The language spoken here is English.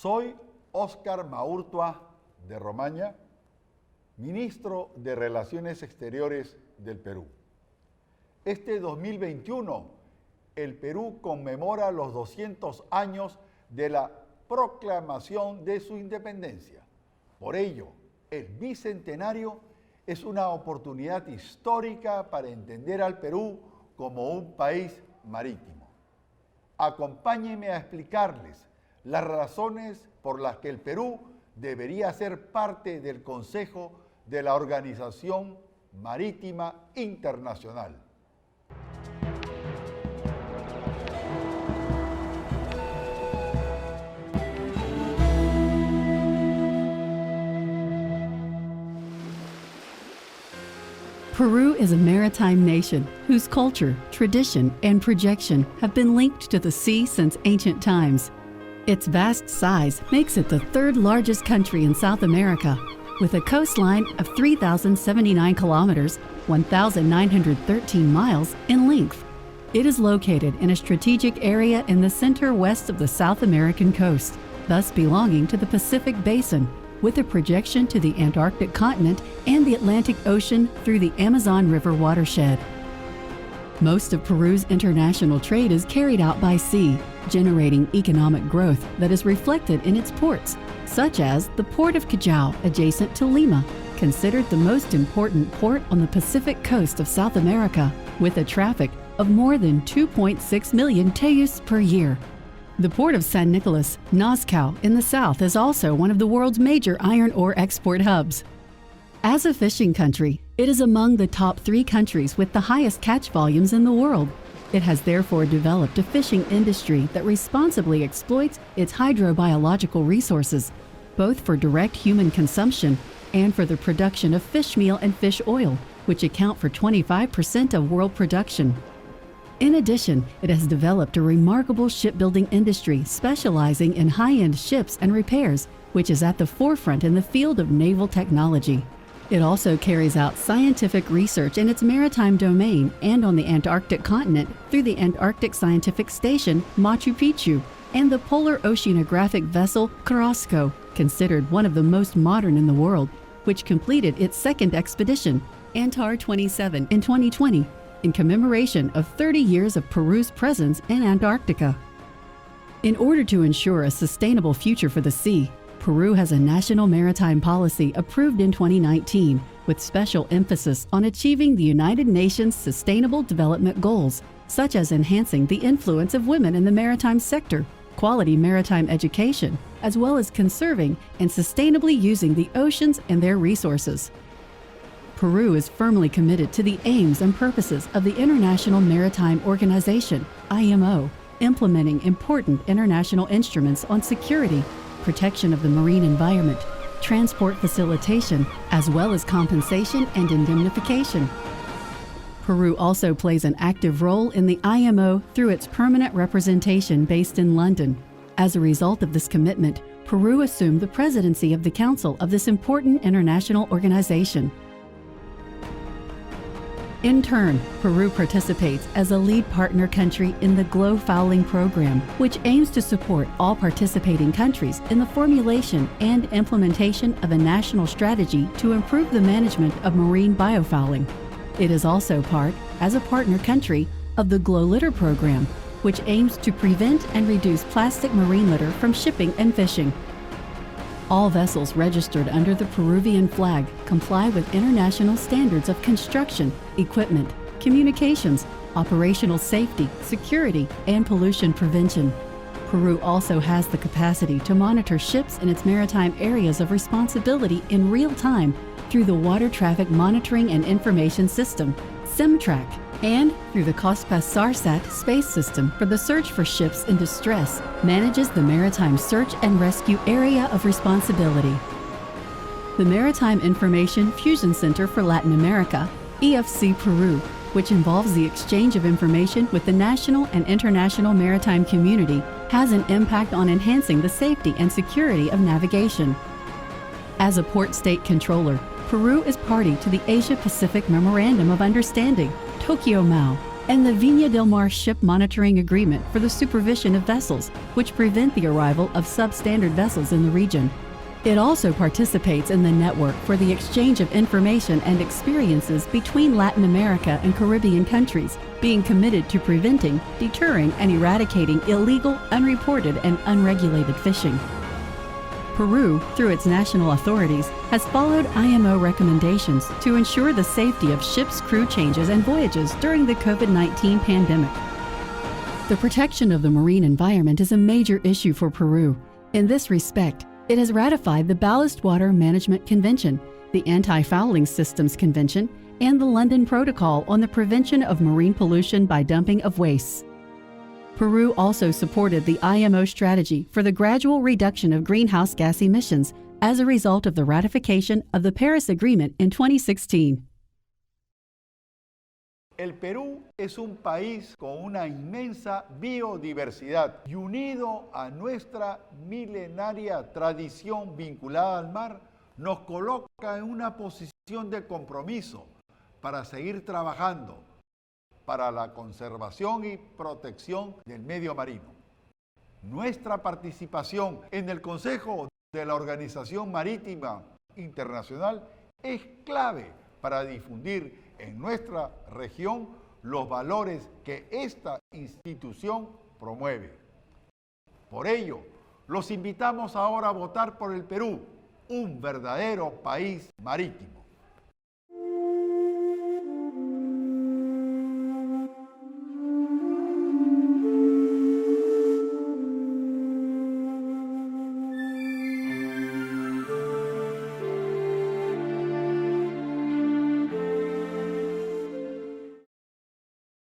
Soy Óscar Maurtua de Romaña, ministro de Relaciones Exteriores del Perú. Este 2021, el Perú conmemora los 200 años de la proclamación de su independencia. Por ello, el bicentenario es una oportunidad histórica para entender al Perú como un país marítimo. Acompáñenme a explicarles las razones por las que el Perú debería ser parte del Consejo de la Organización Marítima Internacional. Peru is a maritime nation whose culture, tradition, and projection have been linked to the sea since ancient times. Its vast size makes it the third largest country in South America, with a coastline of 3,079 kilometers, 1,913 miles in length. It is located in a strategic area in the center-west of the South American coast, thus belonging to the Pacific Basin, with a projection to the Antarctic continent and the Atlantic Ocean through the Amazon River watershed. Most of Peru's international trade is carried out by sea, generating economic growth that is reflected in its ports, such as the Port of Callao, adjacent to Lima, considered the most important port on the Pacific coast of South America, with a traffic of more than 2.6 million TEUs per year. The port of San Nicolas, Nazcao, in the south is also one of the world's major iron ore export hubs. As a fishing country, it is among the top 3 countries with the highest catch volumes in the world. It has therefore developed a fishing industry that responsibly exploits its hydrobiological resources, both for direct human consumption and for the production of fish meal and fish oil, which account for 25% of world production. In addition, it has developed a remarkable shipbuilding industry specializing in high-end ships and repairs, which is at the forefront in the field of naval technology. It also carries out scientific research in its maritime domain and on the Antarctic continent through the Antarctic Scientific Station Machu Picchu and the polar oceanographic vessel Carrasco, considered one of the most modern in the world, which completed its second expedition, Antar 27, in 2020, in commemoration of 30 years of Peru's presence in Antarctica. In order to ensure a sustainable future for the sea, Peru has a national maritime policy approved in 2019 with special emphasis on achieving the United Nations Sustainable Development Goals, such as enhancing the influence of women in the maritime sector, quality maritime education, as well as conserving and sustainably using the oceans and their resources. Peru is firmly committed to the aims and purposes of the International Maritime Organization, IMO, implementing important international instruments on security, protection of the marine environment, transport facilitation, as well as compensation and indemnification. Peru also plays an active role in the IMO through its permanent representation based in London. As a result of this commitment, Peru assumed the presidency of the Council of this important international organization. In turn, Peru participates as a lead partner country in the GLOW Fouling Program, which aims to support all participating countries in the formulation and implementation of a national strategy to improve the management of marine biofouling. It is also part, as a partner country, of the GLOW Litter Program, which aims to prevent and reduce plastic marine litter from shipping and fishing. All vessels registered under the Peruvian flag comply with international standards of construction, equipment, communications, operational safety, security, and pollution prevention. Peru also has the capacity to monitor ships in its maritime areas of responsibility in real time through the Water Traffic Monitoring and Information System, SIMTRAC, and through the COSPAS-SARSAT space system for the search for ships in distress, manages the Maritime Search and Rescue Area of Responsibility. The Maritime Information Fusion Center for Latin America, EFC Peru, which involves the exchange of information with the national and international maritime community, has an impact on enhancing the safety and security of navigation. As a port state controller, Peru is party to the Asia-Pacific Memorandum of Understanding, Tokyo MAU, and the Viña del Mar Ship Monitoring Agreement for the supervision of vessels, which prevent the arrival of substandard vessels in the region. It also participates in the network for the exchange of information and experiences between Latin America and Caribbean countries, being committed to preventing, deterring, and eradicating illegal, unreported, and unregulated fishing. Peru, through its national authorities, has followed IMO recommendations to ensure the safety of ships' crew changes and voyages during the COVID-19 pandemic. The protection of the marine environment is a major issue for Peru. In this respect, it has ratified the Ballast Water Management Convention, the Anti-Fouling Systems Convention, and the London Protocol on the Prevention of Marine Pollution by Dumping of Wastes. Peru also supported the IMO strategy for the gradual reduction of greenhouse gas emissions as a result of the ratification of the Paris Agreement in 2016. El Perú es un país con una inmensa biodiversidad y unido a nuestra milenaria tradición vinculada al mar, nos coloca en una posición de compromiso para seguir trabajando para la conservación y protección del medio marino. Nuestra participación en el Consejo de la Organización Marítima Internacional es clave para difundir en nuestra región los valores que esta institución promueve. Por ello, los invitamos ahora a votar por el Perú, un verdadero país marítimo.